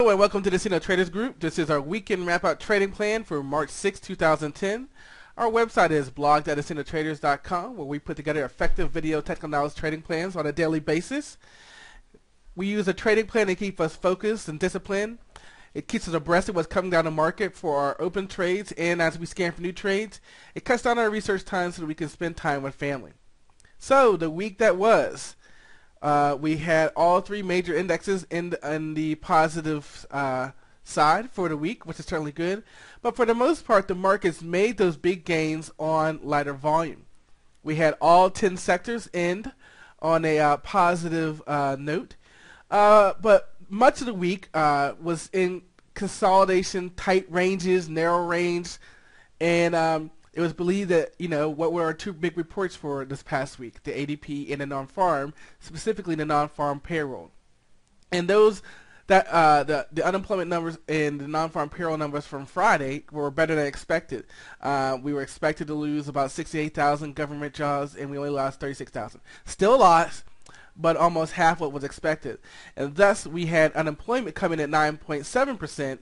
Hello and welcome to the Accendo Traders Group. This is our weekend wrap-up trading plan for March 6, 2010. Our website is blog.accendotraders.com, where we put together effective video technical analysis trading plans on a daily basis. We use a trading plan to keep us focused and disciplined. It keeps us abreast of what's coming down the market for our open trades, and as we scan for new trades, it cuts down our research time so that we can spend time with family. So, the week that was, we had all three major indexes in the positive side for the week, which is certainly good. But for the most part, the markets made those big gains on lighter volume. We had all 10 sectors end on a positive note. But much of the week was in consolidation, tight ranges, narrow range, and it was believed that, what were our two big reports for this past week, the ADP and the non-farm, specifically the non-farm payroll. And those that the unemployment numbers and the non-farm payroll numbers from Friday were better than expected. We were expected to lose about 68,000 government jobs, and we only lost 36,000. Still a lot, but almost half what was expected. And thus, we had unemployment coming at 9.7%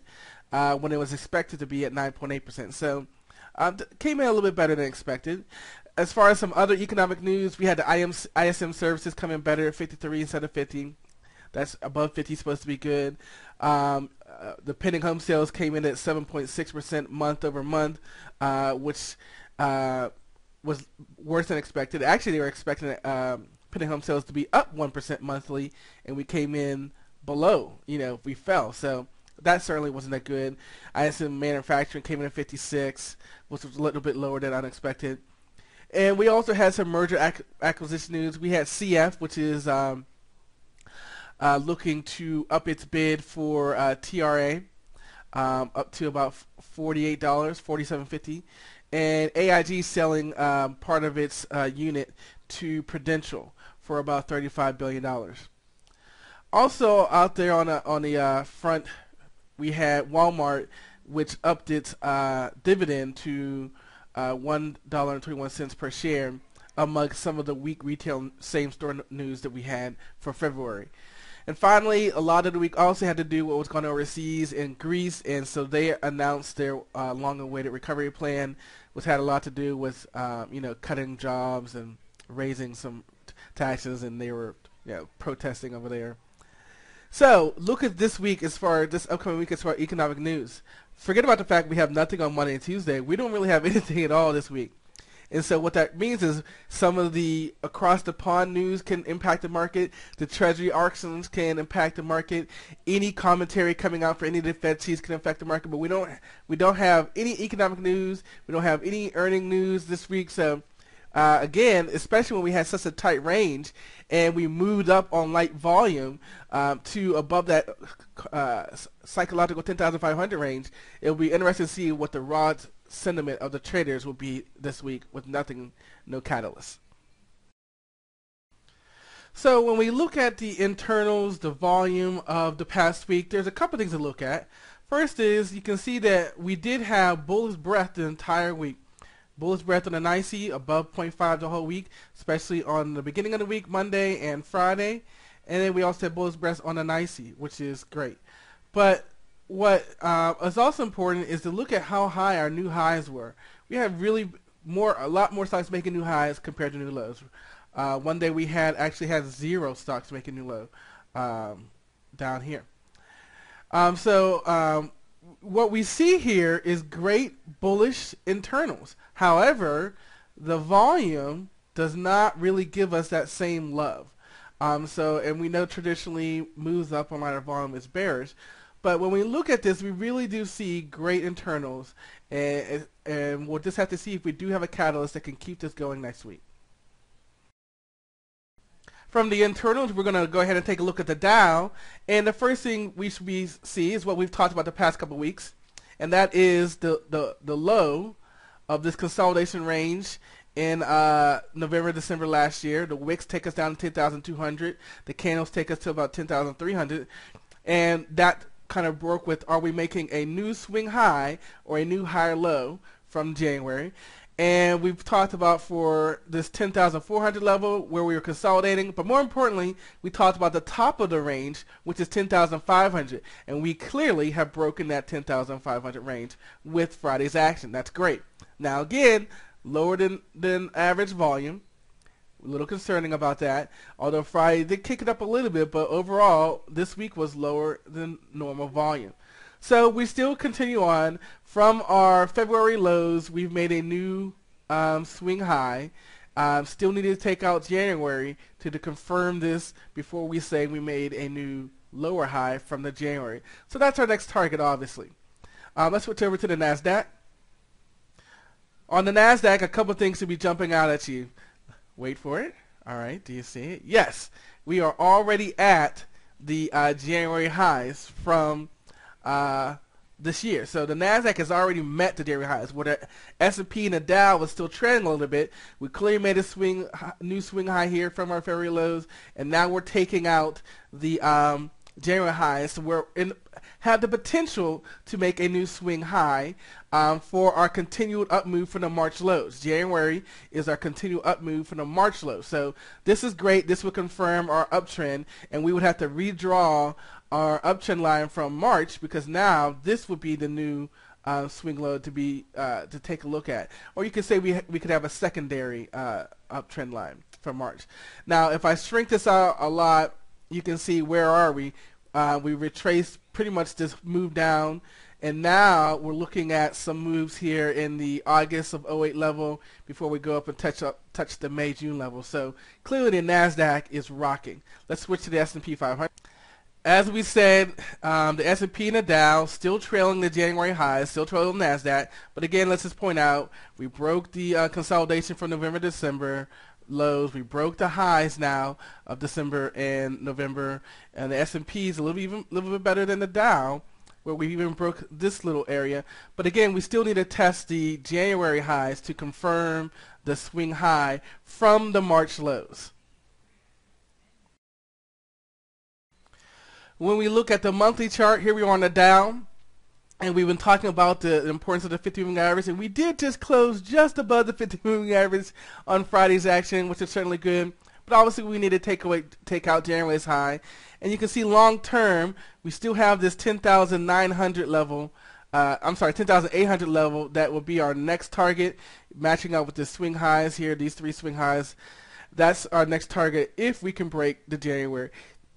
when it was expected to be at 9.8%. So, came in a little bit better than expected. As far as some other economic news, we had the ISM services come in better at 53 instead of 50. That's above 50, supposed to be good. The pending home sales came in at 7.6% month over month, which was worse than expected. Actually, they were expecting pending home sales to be up 1% monthly, and we came in below. We fell. So that certainly wasn't that good. ISM manufacturing came in at 56, which was a little bit lower than unexpected. And we also had some merger acquisition news. We had CF, which is looking to up its bid for TRA up to about $48, $47.50. And AIG selling part of its unit to Prudential for about $35 billion. Also out there on the front, we had Walmart, which upped its dividend to $1.21 per share among some of the weak retail same-store news that we had for February. And finally, a lot of the week also had to do with what was going on overseas in Greece, and so they announced their long-awaited recovery plan, which had a lot to do with cutting jobs and raising some taxes, and they were protesting over there. So, look at this week this upcoming week as far as economic news. Forget about the fact we have nothing on Monday and Tuesday. We don't really have anything at all this week. And so what that means is some of the across-the-pond news can impact the market. The Treasury auctions can impact the market. Any commentary coming out for any of the Fed chiefs can affect the market. But we don't have any economic news. We don't have any earning news this week. So again, especially when we had such a tight range and we moved up on light volume to above that psychological 10,500 range, it'll be interesting to see what the raw sentiment of the traders will be this week with no catalyst. So when we look at the internals, the volume of the past week, there's a couple things to look at. First is you can see that we did have bullish breadth the entire week. Bullish breadth on the NYSE above 0.5 the whole week, especially on the beginning of the week, Monday and Friday. And then we also had bullish breadth on the NYSE, which is great. But what is also important is to look at how high our new highs were. We had a lot more stocks making new highs compared to new lows. One day we actually had 0 stocks making new low down here. What we see here is great bullish internals. However, the volume does not really give us that same love. And we know traditionally moves up on lighter volume is bearish. But when we look at this, we really do see great internals. And we'll just have to see if we do have a catalyst that can keep this going next week. From the internals, we're going to go ahead and take a look at the Dow. And the first thing we should see is what we've talked about the past couple of weeks. And that is the low of this consolidation range in November, December last year. The wicks take us down to 10,200. The candles take us to about 10,300. And that kind of broke with, are we making a new swing high or a new higher low from January? And we've talked about for this 10,400 level where we were consolidating, but more importantly, we talked about the top of the range, which is 10,500, and we clearly have broken that 10,500 range with Friday's action. That's great. Now again, lower than average volume. A little concerning about that, although Friday did kick it up a little bit, but overall this week was lower than normal volume. So we still continue on. From our February lows, we've made a new swing high. Still need to take out January to confirm this before we say we made a new lower high from the January. So that's our next target, obviously. Let's switch over to the NASDAQ. On the NASDAQ, a couple things should be jumping out at you. Wait for it. All right, do you see it? Yes, we are already at the January highs from this year. So the NASDAQ has already met the January highs. Where the S&P and the Dow was still trending a little bit, we clearly made a new swing high here from our February lows, and now we're taking out the January highs. So we're have the potential to make a new swing high for our continued up move from the March lows. January is our continued up move from the March lows. So this is great. This would confirm our uptrend, and we would have to redraw our uptrend line from March, because now this would be the new swing low to take a look at. Or you could say we could have a secondary uptrend line from March. Now, if I shrink this out a lot, you can see where are we. We retraced pretty much this move down, and now we're looking at some moves here in the August of 08 level before we go up and touch the May-June level. So clearly the NASDAQ is rocking. Let's switch to the S&P 500. As we said, the S&P and the Dow still trailing the January highs, still trailing the NASDAQ. But again, let's just point out, we broke the consolidation from November, December lows. We broke the highs now of December and November, and the S&P is a little bit better than the Dow, where we even broke this little area. But again, we still need to test the January highs to confirm the swing high from the March lows. When we look at the monthly chart, here we are on the Dow, and we've been talking about the importance of the 50-moving average, and we did just close just above the 50-moving average on Friday's action, which is certainly good. But obviously, we need to take out January's high, and you can see long term, we still have this 10,900 level. 10,800 level that will be our next target, matching up with the swing highs here. These three swing highs. That's our next target if we can break the January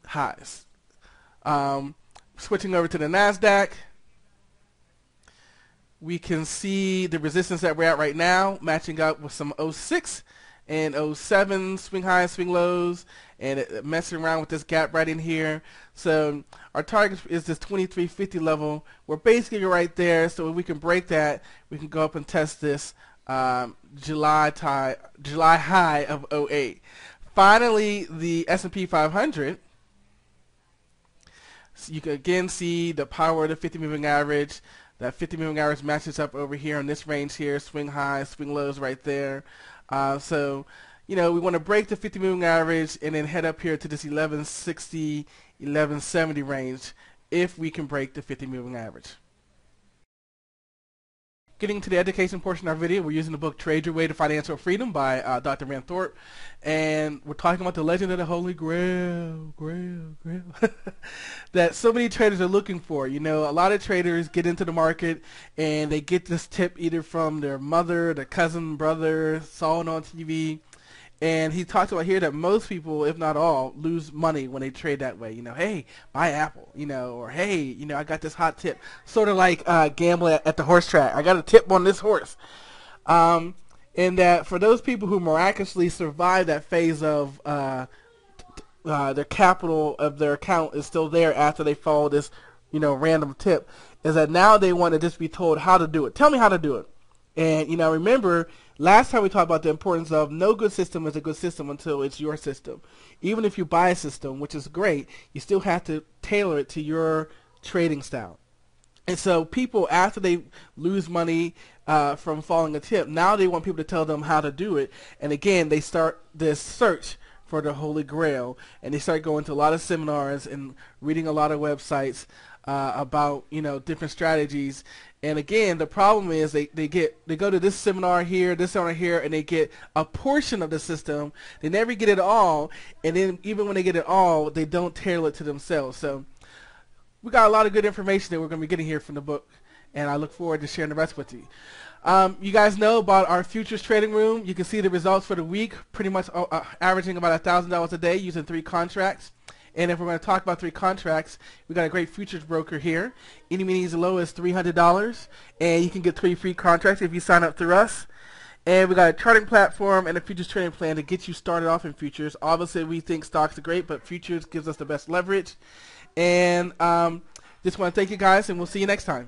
highs. Switching over to the NASDAQ, we can see the resistance that we're at right now matching up with some 06 and 07 swing highs, swing lows, and messing around with this gap right in here. So our target is this 2350 level. We're basically right there, so if we can break that, we can go up and test this July high of 08. Finally, the S&P 500. So you can again see the power of the 50-moving average. That 50-moving average matches up over here in this range here, swing highs, swing lows right there. So, you know, we want to break the 50-moving average and then head up here to this 1160, 1170 range if we can break the 50-moving average. Getting to the education portion of our video, we're using the book Trade Your Way to Financial Freedom by Dr. Van Thorpe, and we're talking about the legend of the Holy Grail, that so many traders are looking for. You know, a lot of traders get into the market and they get this tip either from their mother, their cousin, brother, saw it on TV. And he talks about here that most people, if not all, lose money when they trade that way. You know, hey, buy Apple, you know, or hey, you know, I got this hot tip. Sort of like gambling at the horse track. I got a tip on this horse. And that for those people who miraculously survive that phase of their capital of their account is still there after they follow this, you know, random tip, is that now they want to just be told how to do it. Tell me how to do it. And, you know, remember, last time we talked about the importance of no good system is a good system until it's your system. Even if you buy a system, which is great, you still have to tailor it to your trading style. And so people, after they lose money from following a tip, now they want people to tell them how to do it. And again, they start this search for the Holy Grail, and they start going to a lot of seminars and reading a lot of websites about, you know, different strategies. And again, the problem is they go to this seminar here, and they get a portion of the system. They never get it all, and then even when they get it all, they don't tailor it to themselves. So we got a lot of good information that we're going to be getting here from the book, and I look forward to sharing the rest with you. You guys know about our futures trading room. You can see the results for the week, pretty much averaging about $1,000 a day using 3 contracts. And if we're going to talk about 3 contracts, we got a great futures broker here. Any meaning as low as $300, and you can get 3 free contracts if you sign up through us. And we got a charting platform and a futures trading plan to get you started off in futures. Obviously, we think stocks are great, but futures gives us the best leverage. And just want to thank you guys, and we'll see you next time.